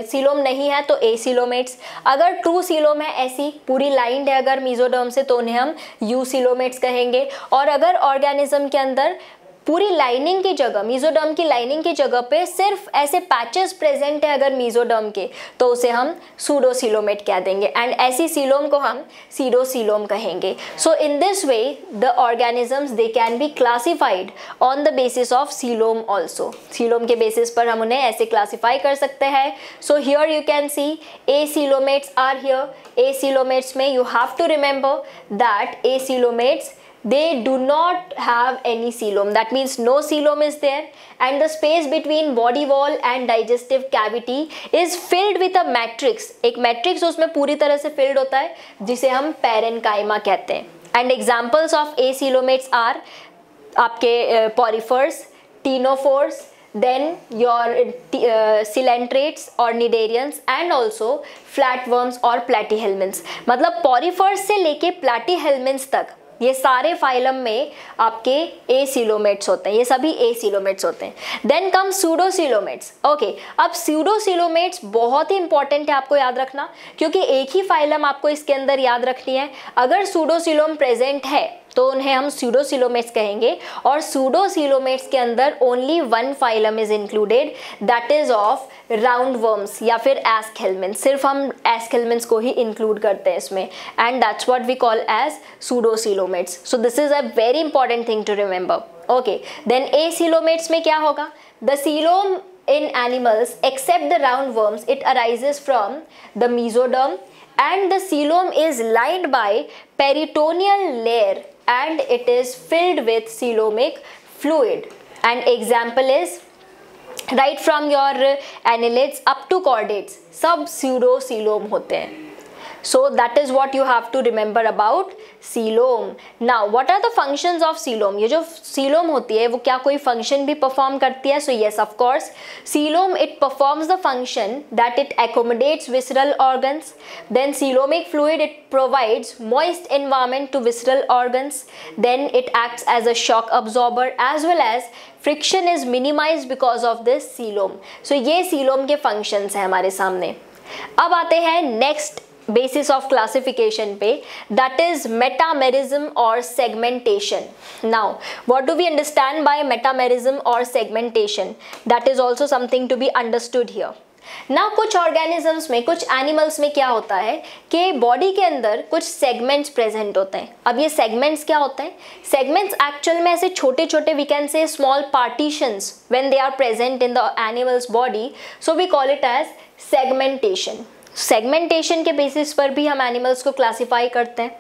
सीलोम नहीं है तो एसीलोमेट्स, अगर ट्रू सीलोम है ऐसी पूरी लाइंड है अगर मेसोडर्म से तो उन्हें हम यूसीलोमेट्स कहेंगे। और अगर ऑर्गेनिज्म के अंदर पूरी लाइनिंग की जगह, मेसोडर्म की लाइनिंग की जगह पे सिर्फ ऐसे पैचेस प्रेजेंट है अगर मेसोडर्म के, तो उसे हम सूडोसीलोमेट कह देंगे। एंड ऐसी सीलोम को हम सीडोसीलोम कहेंगे। So in this way the organisms they can be classified on the basis of coelom also. Coelom के बेसिस पर हम उन्हें ऐसे क्लासीफाई कर सकते हैं। So here you can see acoelomates are here. Acoelomates में you have to remember that acoelomates they do not have any coelom, that means no coelom is there, and the space between body wall and digestive cavity is filled with a matrix. एक matrix उसमें पूरी तरह से filled होता है जिसे हम parenchyma कहते हैं। and examples of acoelomates are आपके porifers, ctenophores, then your coelentrates or cnidarians and also flatworms और platyhelminths। मतलब porifers से लेके platyhelminths तक ये सारे फाइलम में आपके एसीलोमेट्स होते हैं, ये सभी एसीलोमेट्स होते हैं। Then come सूडोसीलोमेट्स। ओके, अब सूडोसीलोमेट्स बहुत ही इंपॉर्टेंट है आपको याद रखना, क्योंकि एक ही फाइलम आपको इसके अंदर याद रखनी है। अगर सूडोसीलोम प्रेजेंट है तो उन्हें हम सूडोसीलोमेट्स कहेंगे। और सूडोसीलोमेट्स के अंदर only one phylum is included, that is of round worms या फिर एस्केल्मेंट्स। सिर्फ हम एस्केल्मेंट्स को ही इंक्लूड करते हैं इसमें, and that's what we call as pseudocoelomates. So this is a very important thing to remember. Okay, then acoelomates में क्या होगा? The coelom in animals except the roundworms, it arises from the mesoderm, and the coelom is lined by peritoneal layer and it is filled with coelomic fluid. And example is right from your annelids up to chordates, सब pseudocoelom होते हैं. So that is what you have to remember about coelom. Now what are the functions of coelom? ये जो coelom होती है वो क्या कोई function भी perform करती है? So yes, of course, coelom it performs the function that it accommodates visceral organs. Then coelomic fluid it provides moist environment to visceral organs. Then it acts as a shock absorber as well as friction is minimized because of this coelom. So ये coelom के functions हैं हमारे सामने. अब आते हैं next basis of classification पे, that is metamerism or segmentation. Now what do we understand by metamerism or segmentation? That is also something to be understood here. Now कुछ organisms में, कुछ animals में क्या होता है कि बॉडी के अंदर कुछ segments present होते हैं. अब ये segments क्या होते हैं? Segments actual में ऐसे छोटे छोटे we can say small partitions when they are present in the animal's body, so we call it as segmentation. Segmentation के बेसिस पर भी हम एनिमल्स को क्लासिफाई करते हैं.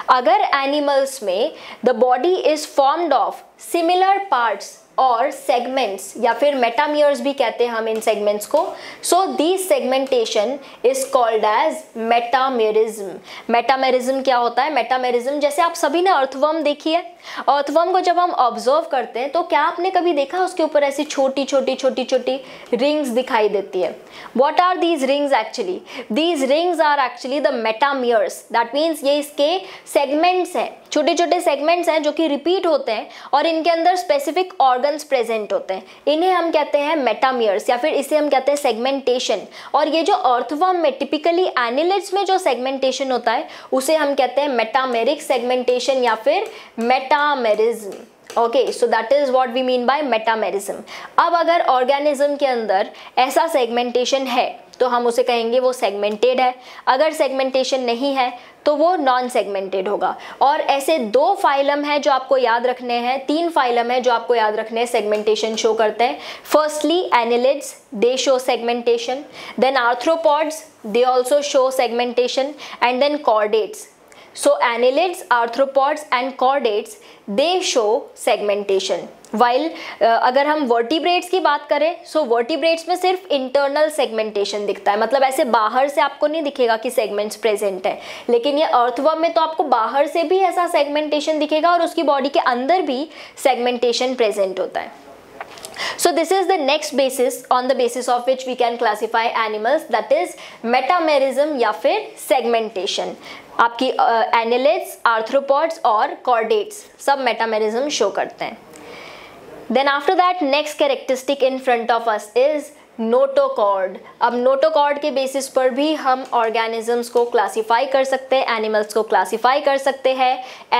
अगर एनिमल्स में the body is formed of similar parts और सेगमेंट्स या फिर मेटामियर्स भी कहते हैं हम इन सेगमेंट्स को, so this segmentation is called as metamerism. Metamerism क्या होता है? मेटामेरिज्म जैसे आप सभी ने अर्थवर्म देखी है. अर्थवर्म को जब हम ऑब्जर्व करते हैं तो क्या आपने कभी देखा उसके ऊपर ऐसी छोटी छोटी रिंग्स दिखाई देती है? What are these rings actually? These rings are actually the metameres. That means ये इसके सेगमेंट्स हैं, छोटे छोटे सेगमेंट्स हैं जो कि रिपीट होते हैं और इनके अंदर स्पेसिफिक ऑर्गन्स प्रेजेंट होते हैं. इन्हें हम कहते हैं मेटामियर्स या फिर इसे हम कहते हैं सेगमेंटेशन. और ये जो अर्थवर्म में टिपिकली एनिलिड्स में जो सेगमेंटेशन होता है उसे हम कहते हैं मेटामेरिक सेगमेंटेशन या फिर metamerism. Okay, so that is what we mean by metamerism. अब अगर ऑर्गेनिज्म के अंदर ऐसा सेगमेंटेशन है तो हम उसे कहेंगे वो सेगमेंटेड है. अगर सेगमेंटेशन नहीं है तो वो नॉन सेगमेंटेड होगा. और ऐसे दो फाइलम है जो आपको याद रखने हैं, तीन फाइलम है जो आपको याद रखने हैं सेगमेंटेशन शो करते हैं. Firstly annelids, they show segmentation. Then arthropods, they also show segmentation. And then chordates. So annelids, arthropods and chordates they show segmentation. While अगर हम vertebrates की बात करें, so vertebrates में सिर्फ internal segmentation दिखता है. मतलब ऐसे बाहर से आपको नहीं दिखेगा कि segments present है, लेकिन ये earthworm में तो आपको बाहर से भी ऐसा segmentation दिखेगा और उसकी body के अंदर भी segmentation present होता है. So this is the next basis on the basis of which we can classify animals, that is metamerism या फिर segmentation. आपकी एनिलिड्स, आर्थ्रोपॉड्स और कॉर्डेट्स सब मेटामेरिज्म शो करते हैं. Then after that next characteristic in front of us is notochord. अब notochord के basis पर भी हम ऑर्गेनिजम्स को क्लासीफाई कर सकते हैं, एनिमल्स को क्लासीफाई कर सकते हैं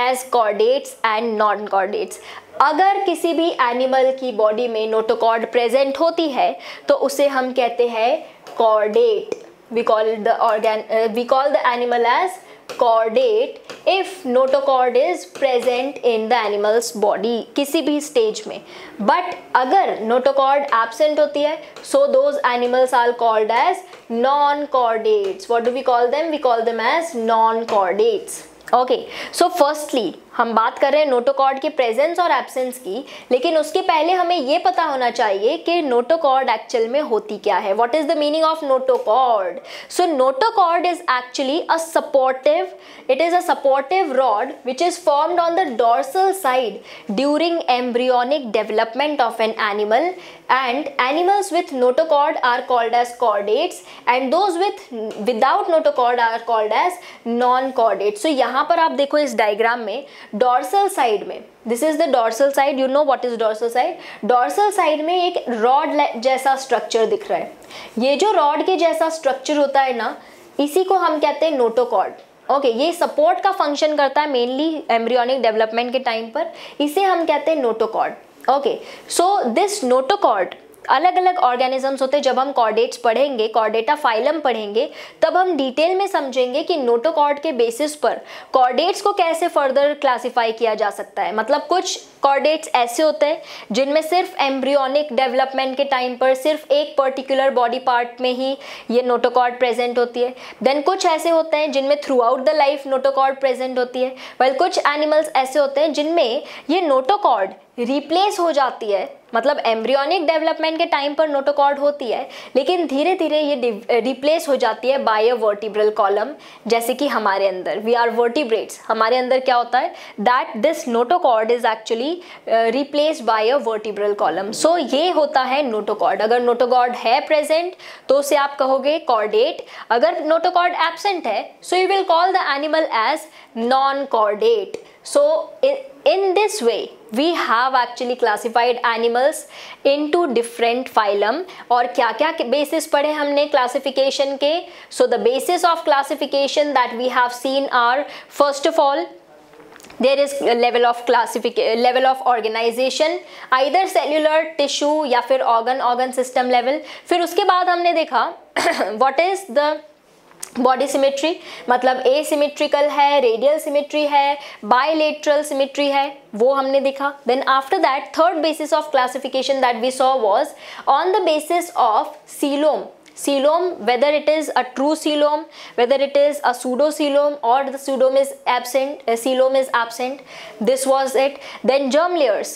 as chordates and non chordates. अगर किसी भी एनिमल की बॉडी में नोटोकॉर्ड प्रेजेंट होती है तो उसे हम कहते हैं chordate. We call the animal as chordate if notochord is present in the animal's body किसी भी स्टेज में. बट अगर notochord absent होती है so those animals are called as non-chordates. What do we call them? We call them as non-chordates. Okay, so firstly हम बात कर रहे हैं नोटोकॉर्ड के प्रेजेंस और एब्सेंस की, लेकिन उसके पहले हमें ये पता होना चाहिए कि नोटोकॉर्ड एक्चुअल में होती क्या है. What is the meaning of notochord? So notochord is actually a supportive, it is a supportive rod which is formed on the dorsal side during embryonic development of an animal, and animals with notochord are called as chordates and those without notochord are called as non-chordates. So यहाँ पर आप देखो इस diagram में dorsal side में, this is the dorsal side. You know what is dorsal side? Dorsal side में एक rod जैसा स्ट्रक्चर दिख रहा है. ये जो रॉड के जैसा स्ट्रक्चर होता है ना, इसी को हम कहते हैं नोटोकॉर्ड. ओके, ये सपोर्ट का फंक्शन करता है मेनली एम्ब्रियोनिक डेवलपमेंट के टाइम पर, इसे हम कहते हैं notochord. Okay, so this notochord, अलग अलग ऑर्गेनिजम्स होते हैं। जब हम कॉर्डेट्स पढ़ेंगे, कॉर्डेटा फाइलम पढ़ेंगे, तब हम डिटेल में समझेंगे कि नोटोकॉर्ड के बेसिस पर कॉर्डेट्स को कैसे फर्दर क्लासिफाई किया जा सकता है। मतलब कुछ कॉर्डेट्स ऐसे होते हैं जिनमें सिर्फ एम्ब्रियोनिक डेवलपमेंट के टाइम पर सिर्फ एक पर्टिकुलर बॉडी पार्ट में ही ये नोटोकॉर्ड प्रेजेंट होती है। देन कुछ ऐसे होते हैं जिनमें through out the life notochord present होती है। वेल कुछ एनिमल्स ऐसे होते हैं जिनमें ये नोटोकॉर्ड रिप्लेस हो जाती है। मतलब एम्ब्रियोनिक डेवलपमेंट के टाइम पर नोटोकॉर्ड होती है, लेकिन धीरे धीरे ये रिप्लेस हो जाती है बाय अ वर्टिब्रल कॉलम। जैसे कि हमारे अंदर, वी आर वर्टिब्रेट्स, हमारे अंदर क्या होता है, that this notochord is actually replaced by a vertebral column. So ये होता है नोटोकॉर्ड। अगर नोटोकॉर्ड है प्रेजेंट तो उसे आप कहोगे कॉर्डेट। अगर नोटोकॉर्ड एब्सेंट है, so you will call the animal as non chordate. So in this way we have actually classified animals into different phylum। और क्या क्या basis पढ़े हमने classification के? So the basis of classification that we have seen are, first of all, there is level of classification, level of organization, either cellular, tissue या फिर organ system level। फिर उसके बाद हमने देखा what is the body symmetry, मतलब asymmetrical है, radial symmetry है, बायलेटरल सिमेट्री है, वो हमने देखा। Then after that third basis of classification that we saw was on the basis of coelom. Coelom, whether it is a true coelom, whether it is a pseudocoelom or the pseudom is absent, coelom is absent, this was it. Then germ layers,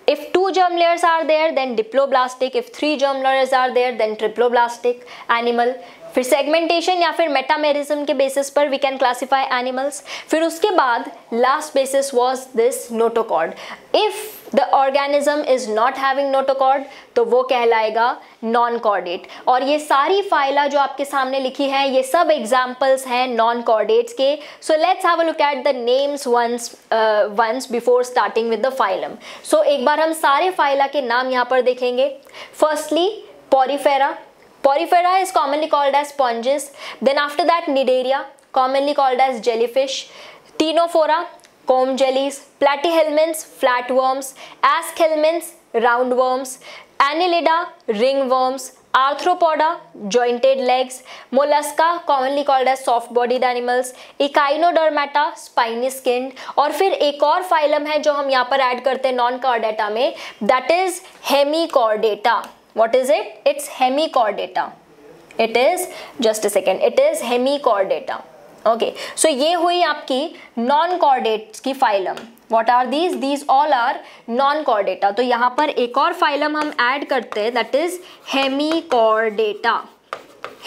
if 2 germ layers are there then diploblastic, if 3 germ layers are there then triploblastic animal। फिर segmentation या फिर metamerism के basis पर we can classify animals. फिर उसके बाद last basis was this notochord. If the organism is not having notochord तो वो कहलाएगा नॉन कॉर्डेट। और ये सारी फाइला जो आपके सामने लिखी है ये सब एग्जाम्पल्स हैं नॉन कॉर्डेट्स के। So let's have a look at the names once before starting with the phylum. So एक बार हम सारे फाइला के नाम यहाँ पर देखेंगे। Firstly Porifera, Porifera is commonly called as sponges. Then after that Cnidaria, commonly called as jellyfish. Ctenophora, comb jellies. Platyhelminths, flatworms. Aschelminths, roundworms. Annelida, ringworms. Arthropoda, jointed legs. Mollusca, commonly called as soft-bodied animals. Echinodermata, spiny skinned. और फिर एक और phylum है जो हम यहाँ पर add करते हैं नॉन कॉर्डेटा में, that is Hemichordata. What is it? It's Hemichordata. It is, just a second, it is Hemichordata. Okay, so ये हुई आपकी नॉन कॉर्डेट्स की phylum. What are these? These all are non-chordata। तो यहाँ पर एक और फाइलम हम ऐड करते हैं, that is Hemichordata।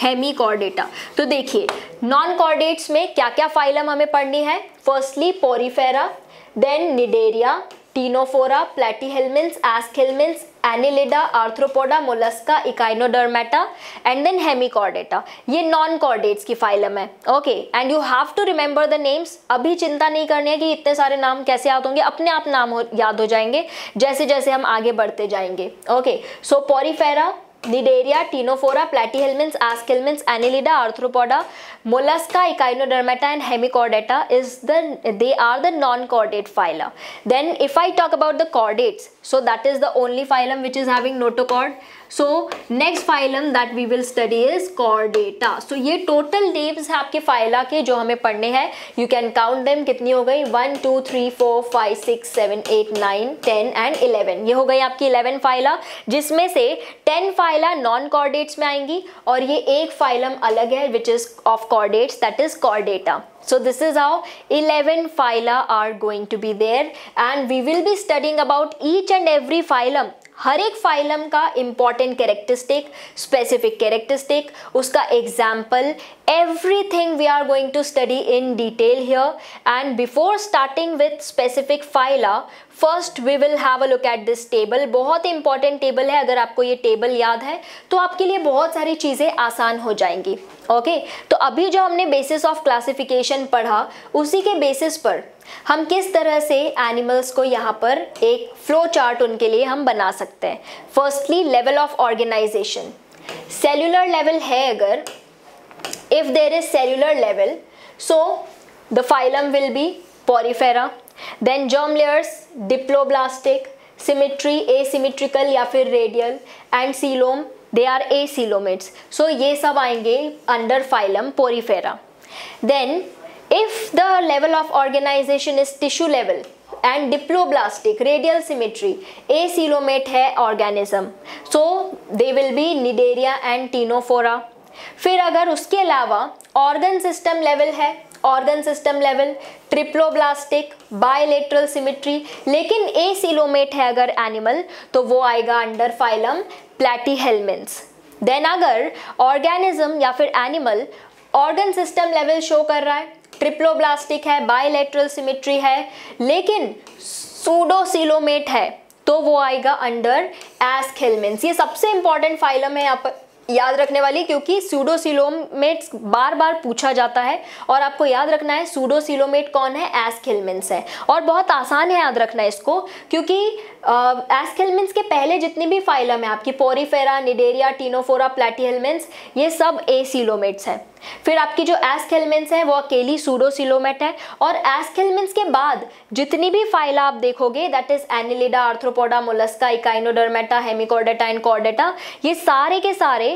Hemichordata। तो देखिए नॉन कॉर्डेट्स में क्या क्या फाइलम हमें पढ़नी है। Firstly Porifera, then Cnidaria, Ctenophora, Platyhelminthes, Aschelminthes, Annelida, Arthropoda, Mollusca, Echinodermata and then Hemichordata. ये नॉन कॉर्डेट्स की फाइलम है। Okay, and you have to remember the names. अभी चिंता नहीं करनी है कि इतने सारे नाम कैसे याद होंगे, अपने आप नाम याद हो जाएंगे जैसे जैसे हम आगे बढ़ते जाएंगे। Okay, so Porifera, Cnidaria, Ctenophora, Platyhelminths, Aschelminths, Annelida, Arthropoda, Mollusca, Echinodermata and Hemichordata they are the non-chordate phyla. Then if I talk about the chordates, so that is the only phylum which is having notochord. So next phylum that we will study is Chordata. So ये total names है आपके phyla के जो हमें पढ़ने हैं। You can count them, कितनी हो गई, 1 2 3 4 5 6 7 8 9 10 and 11। ये हो गई आपकी 11 फाइला, जिसमें से 10 फाइला नॉन कॉर्डेट्स में आएंगी और ये एक फाइलम अलग है which is of chordates, that is Chordata। So this is how 11 phyla are going to be there and we will be studying about each and every phylum। हर एक phylum का important characteristic, specific characteristic, उसका example, everything we are going to study in detail here। And before starting with specific phyla, first we will have a look at this table। बहुत important table है, अगर आपको ये table याद है तो आपके लिए बहुत सारी चीज़ें आसान हो जाएंगी। ओके, तो अभी जो हमने बेसिस ऑफ क्लासिफिकेशन पढ़ा उसी के बेसिस पर हम किस तरह से एनिमल्स को यहाँ पर एक फ्लो चार्ट उनके लिए हम बना सकते हैं। Firstly level of organisation, cellular level है अगर, if there is cellular level, so the phylum will be Porifera. Then germ layers diploblastic, symmetry asymmetrical या फिर radial, and coelom they are acoelomates. So ये सब आएंगे under phylum Porifera. Then if the level of organization is tissue level and diploblastic, radial symmetry, acoelomate है organism, so they will be Cnidaria and Ctenophora. फिर अगर उसके अलावा organ system level है, organ system level triploblastic, bilateral symmetry, लेकिन acoelomate है अगर animal तो वो आएगा अंडर फाइलम प्लैटीहेल्मिन्स. देन अगर ऑर्गेनिज्म या फिर animal organ system level show कर रहा है, ट्रिप्लोब्लास्टिक है, बायलेटरल सिमेट्री है, लेकिन सूडोसिलोमेट है, तो वो आएगा अंडर एस्केल्मिन्स. ये सबसे इंपॉर्टेंट फाइलम है यहाँ पर याद रखने वाली, क्योंकि सूडोसिलोमेट्स बार बार पूछा जाता है और आपको याद रखना है सूडोसिलोमेट कौन है, एस्केल्मिन्स है. और बहुत आसान है याद रखना इसको, क्योंकि एस्केल्मिन्स के पहले जितनी भी फाइलम है आपकी पोरीफेरा, निडेरिया, टीनोफोरा, प्लैटीहेल्मिन्स, ये सब एसिलोमेट्स हैं. फिर आपकी जो एस्केल्मिन्स है वो अकेली सूडोसिलोमेट है. और एस्केल्मिन्स के बाद जितनी भी फाइला आप देखोगे, that is Annelida, Arthropoda, Mollusca, Echinodermata, Hemichordata and Chordata, ये सारे के सारे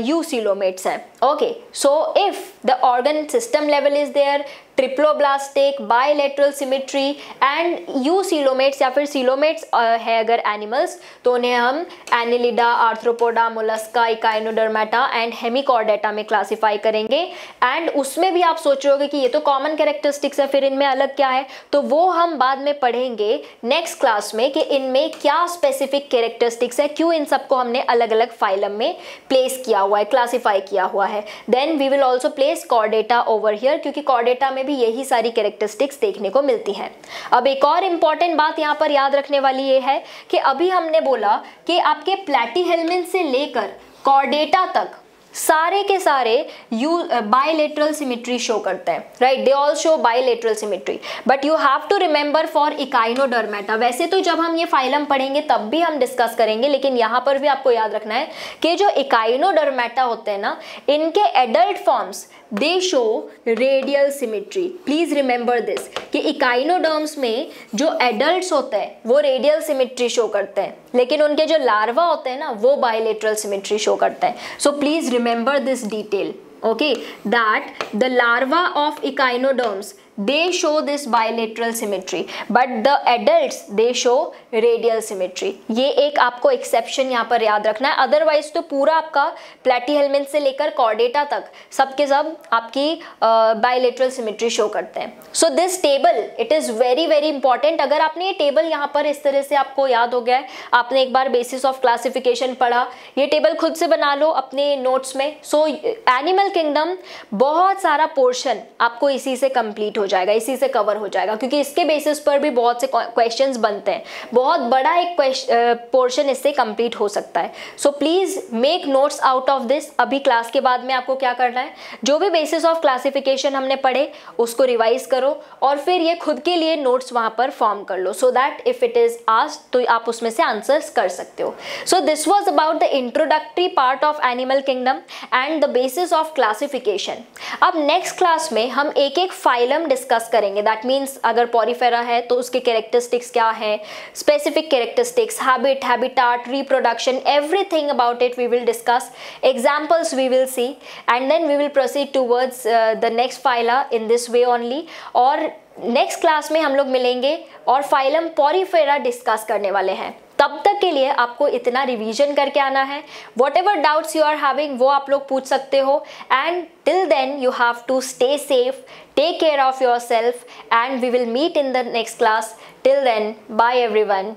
यूसिलोमेट्स हैं. Okay, so if the organ system level is there, triploblastic, bilateral symmetry and eucoelomates या फिर सिलोमेट्स है अगर एनिमल्स, तो उन्हें हम Annelida, Arthropoda, Mollusca, Echinodermata and Hemichordata में क्लासिफाई करेंगे. एंड उसमें भी आप सोच रहे होगे कि ये तो कॉमन कैरेक्टरिस्टिक्स है, फिर इनमें अलग क्या है, तो वो हम बाद में पढ़ेंगे नेक्स्ट क्लास में कि इनमें क्या स्पेसिफिक कैरेक्टरिस्टिक्स है, क्यों इन सबको हमने अलग अलग फाइलम में प्लेस किया हुआ है, क्लासिफाई किया हुआ है. Then we will also place chordata over here, क्योंकि कॉर्डेटा में भी यही सारी कैरेक्टरिस्टिक्स देखने को मिलती हैं. अब एक और इंपॉर्टेंट बात यहाँ पर याद रखने वाली ये है कि अभी हमने बोला कि आपके प्लैटीहेल्मिन्स से लेकर कॉर्डेटा तक सारे के सारे बायलेटरल सिमेट्री शो करते हैं, right, they all show bilateral symmetry. But you have to remember for echinodermata, वैसे तो जब हम ये फाइलम पढ़ेंगे तब भी हम डिस्कस करेंगे, लेकिन यहाँ पर भी आपको याद रखना है कि जो इकाइनोडर्मेटा होते हैं ना, इनके adult forms they show radial symmetry. Please remember this कि इकाइनोडर्म्स में जो एडल्ट्स होते हैं वो रेडियल सिमेट्री शो करते हैं, लेकिन उनके जो लार्वा होते हैं ना वो बायलेटरल सिमेट्री शो करते हैं. So please remember this detail, okay, that the larva of echinoderms they show this bilateral symmetry, but the adults they show radial symmetry. ये एक आपको एक्सेप्शन यहाँ पर याद रखना है, अदरवाइज तो पूरा आपका प्लैटीहेल्मिन्स से लेकर कॉर्डेटा तक सब के सब आपकी बायलेटरल सिमेट्री शो करते हैं. So this table it is very very important. अगर आपने ये टेबल यहाँ पर इस तरह से आपको याद हो गया है, आपने एक बार बेसिस ऑफ क्लासिफिकेशन पढ़ा, ये टेबल खुद से बना लो अपने नोट्स में. सो एनिमल किंगडम बहुत सारा पोर्शन आपको इसी से कंप्लीट हो जाएगा, इसी से कवर हो जाएगा, क्योंकि इसके बेसिस पर भी बहुत से क्वेश्चंस बनते हैं. बहुत बड़ा एक पोर्शन इससे कंप्लीट हो सकता है. So please make notes out of this. अभी क्लास के बाद में आपको क्या करना है, जो भी बेसिस ऑफ क्लासिफिकेशन हमने पढ़े उसको रिवाइज करो और फिर ये खुद के लिए नोट्स वहां पर फॉर्म कर लो, so that if it is asked तो आप उसमें से आंसर्स कर सकते हो. So this was about the introductory part of animal kingdom and the basis of classification. अब नेक्स्ट क्लास में हम एक एक फाइलम डिस्कस करेंगे. दैट मीन्स अगर पॉरीफेरा है तो उसके कैरेक्टरिस्टिक्स क्या है, specific characteristics, habit, habitat, reproduction, everything about it we will discuss. Examples we will see and then we will proceed towards the next phyla in this way only. और next class में हम लोग मिलेंगे और phylum Porifera discuss करने वाले हैं. तब तक के लिए आपको इतना रिवीजन करके आना है. Whatever doubts you are having वो आप लोग पूछ सकते हो. And till then you have to stay safe, take care of yourself and we will meet in the next class. Till then, bye everyone.